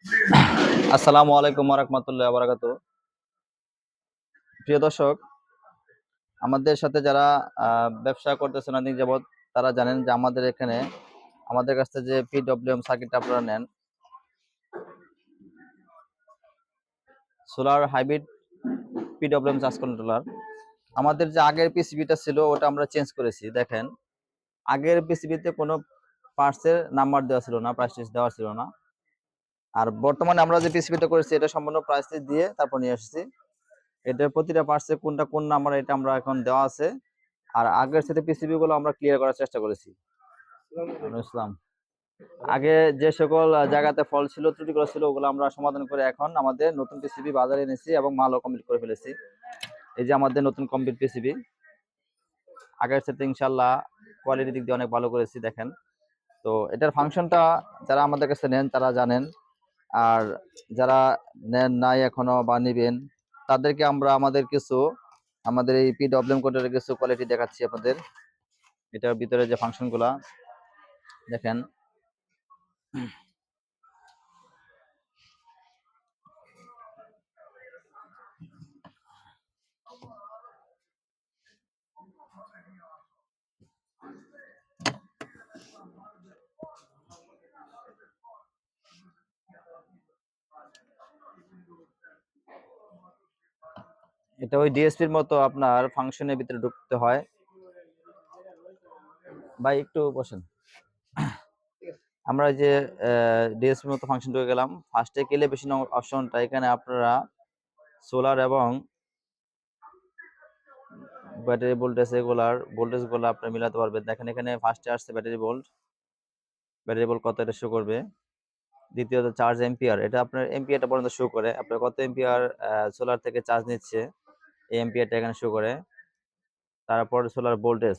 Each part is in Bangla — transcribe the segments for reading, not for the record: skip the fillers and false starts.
আসসালামু আলাইকুম রাহমাতুল্লাহি ওয়া বারাকাতুহু। প্রিয় দর্শক, আমাদের সাথে যারা ব্যবসা করতেছেন অনেক যাবত, তারা জানেন যে আমাদের এখানে আমাদের কাছ থেকে যে পিডব্লিউএম সার্কিটটা আপনারা নেন, solar hybrid PWM charge controller, আমাদের যে আগের পিসিবিটা ছিল ওটা আমরা চেঞ্জ করেছি। দেখেন, আগের পিসিবিতে কোনো পার্টসের নাম্বার দেওয়া ছিল না, প্রাইস লিস্ট দেওয়া ছিল না। আর বর্তমানে আমরা যে পিসিবিটা করেছি এটা সম্পূর্ণ প্রাইস লিস্ট দিয়ে তারপর নিয়ে এসেছি। এটার প্রতিটা পার্টসে কোনটা কোন নাম্বার এটা আমরা এখন দেওয়া আছে। আর আগের সাথে পিসিবি গুলো আমরা ক্লিয়ার করার চেষ্টা করেছি। ইসলাম, আগে যে সকল জায়গাতে ফল ছিল, ত্রুটিগুলো ছিল, ওগুলো আমরা সমাধান করে এখন আমাদের নতুন পিসিবি বাজারে এনেছি এবং মালও কমপ্লিট করে ফেলেছি। এই যে আমাদের নতুন কমপ্লিট পিসিবি, আগের সাথে ইনশাল্লাহ কোয়ালিটির দিক দিয়ে অনেক ভালো করেছি। দেখেন, তো এটার ফাংশনটা যারা আমাদের কাছে নেন তারা জানেন, আর যারা নেন নাই এখনো বা নিবেন তাদেরকে আমরা আমাদের এই পিডব্লিউএম কোডের কিছু কোয়ালিটি দেখাচ্ছি আপনাদের। এটার ভিতরে যে ফাংশনগুলা দেখেন, এটা ওই ডিএসপির মতো আপনার ফাংশনের ভিতরে ঢুকতে হয়। ভাই একটু বসেন। আমরা যে ডিএসপির মতো ফাংশন ঢুকে গেলাম। ফার্স্টে ক্যালিব্রেশন অপশনটা, এখানে আপনারা সোলার এবং ব্যাটারি ভোল্টেজ ভোল্টেজগুলো আপনি মিলাতে পারবেন। দেখেন, এখানে ফার্স্টে আসছে ব্যাটারি ভোল্ট কত এটা শো করবে। দ্বিতীয়ত চার্জ এম্পিয়ার, এটা আপনার এম্পিয়ারটা পর্যন্ত শো করে, আপনার কত এম্পিয়ার সোলার থেকে চার্জ নিচ্ছে এই এম্পিয়ারটা এখানে শো করে। তারপর সোলার ভোল্টেজ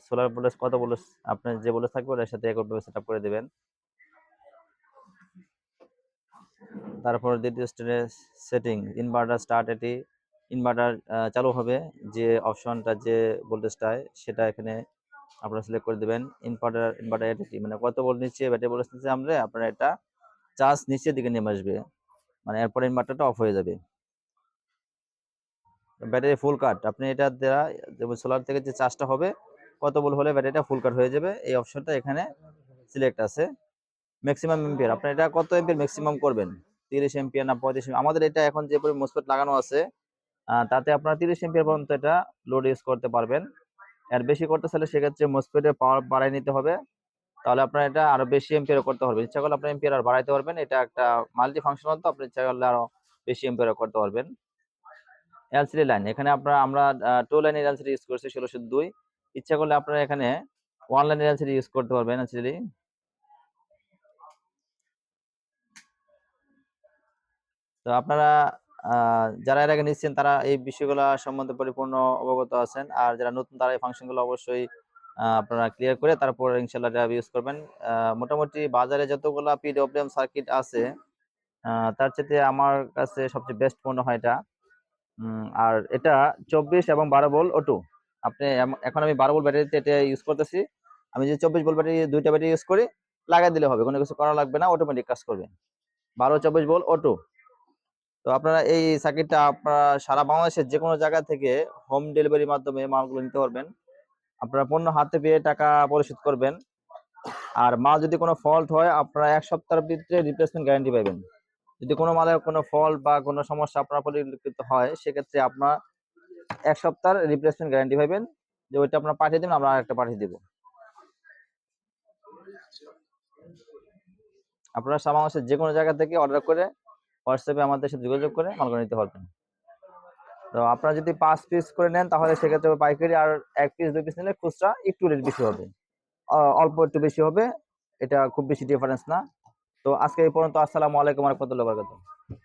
কত ভোল্টেজ আপনার যে ভোল্টেজ থাকবে ওটার সাথে একইভাবে সেট আপ করে দেবেন। তারপর দ্বিতীয় স্টেজে সেটিং ইনভার্টার স্টার্ট, এটি ইনভার্টার চালু হবে যে অপশনটা যে ভোল্টেজটায় সেটা এখানে আপনারা সিলেক্ট করে দেবেন। ইনভার্টার এটি মানে কত ভোল্ট নিচ্ছে, ব্যাটারি ভোল্টেজ নিচ্ছে আমরা, আপনারা এটা চার্জ নিচের দিকে নেমে আসবে, মানে এরপর ইনভার্টারটা অফ হয়ে যাবে। ব্যাটারি ফুল কাট, আপনি এটা দ্বারা সোলার থেকে যে চার্জটা হবে কত ভোল্ট হলে ব্যাটারিটা ফুল কাট হয়ে যাবে, এই অপশনটা এখানে সিলেক্ট আছে। ম্যাক্সিমাম এম্পিয়ার, আপনি এটা কত এম্পিয়ার ম্যাক্সিমাম করবেন, 30 এম্পিয়ার না 35 এম্পিয়ার। আমাদের এটা এখন যে পরিমাণ মোসফেট লাগানো আছে তাতে আপনারা 30 এম্পিয়ার পর্যন্ত এটা লোড ইউজ করতে পারবেন। আর বেশি করতে চাইলে সেক্ষেত্রে মোসফেটের পাওয়ার বাড়াই নিতে হবে, তাহলে আপনার এটা আরো বেশি এম্পিয়ার করতে পারবেন। ইচ্ছা করলে আপনি এম্পিয়ার আর বাড়াইতে পারবেন, এটা একটা মাল্টি ফাংশনাল, তো আপনি ইচ্ছা করলে আরো বেশি এম্পিয়ার করতে পারবেন। এলসিডি লাইন, এখানে আমরা 2 লাইনের এলসিডি ইউজ করছি 1602। ইচ্ছা করলে আপনারা এখানে 1 লাইনের এলসিডি ইউজ করতে পারবেন এলসিডি। তো আপনারা যারা এর আগে নিচ্ছেন তারা এই বিষয়গুলো সম্বন্ধে পরিপূর্ণ অবগত আছেন, আর যারা নতুন তারা এই ফাংশনগুলো অবশ্যই আপনারা ক্লিয়ার করে তারপর ইনশাল্লাহ এটা ইউজ করবেন। মোটামুটি বাজারে যতগুলা পিডব্লিউএম সার্কিট আছে তার চাইতে আমার কাছে সবচেয়ে বেস্ট মনে হয় এটা। আর এটা 24 এবং 12 ভোল্ট অটো। আপনি এখন আমি 12 ভোল্ট ব্যাটারিতে এটা ইউজ করতেছি। আমি যে 24 ভোল্ট ব্যাটারি, দুইটা ব্যাটারি ইউজ করি, লাগাই দিলে হবে, কোনো কিছু করা লাগবে না, অটোমেটিক কাজ করবে। 12-24 ভোল্ট অটো। তো আপনারা এই সার্কিটটা আপনারা সারা বাংলাদেশের যে কোনো জায়গা থেকে হোম ডেলিভারির মাধ্যমে মালগুলো নিতে পারবেন। আপনারা পণ্য হাতে পেয়ে টাকা পরিশোধ করবেন। আর মাল যদি কোনো ফল্ট হয় আপনারা 1 সপ্তাহের ভিতরে রিপ্লেসমেন্ট গ্যারান্টি পাবেন। যদি কোনো মালে কোনো ফল্ট বা কোনো সমস্যা আপনার পরিলক্ষিত হয় সেক্ষেত্রে আপনার 1 সপ্তাহের রিপ্লেসমেন্ট গ্যারান্টি পাবেন, যে ওইটা আপনারা পাঠিয়ে দিন, আমরা আরেকটা পাঠিয়ে দিব। আপনারা সারা বাংলাদেশের যে কোনো জায়গা থেকে অর্ডার করে হোয়াটসঅ্যাপে আমাদের সাথে যোগাযোগ করে মালগুলো নিতে পারবেন। তো আপনারা যদি 5 পিস করে নেন তাহলে সেক্ষেত্রে পাইকারি, আর 1 পিস 2 পিস নিলে খুচরা একটু রেট বেশি হবে, অল্প একটু বেশি হবে, এটা খুব বেশি ডিফারেন্স না। তো আজকে এই পর্যন্ত। আসসালামু আলাইকুম ওয়া রাহমাতুল্লাহি ওয়া বারাকাতুহু।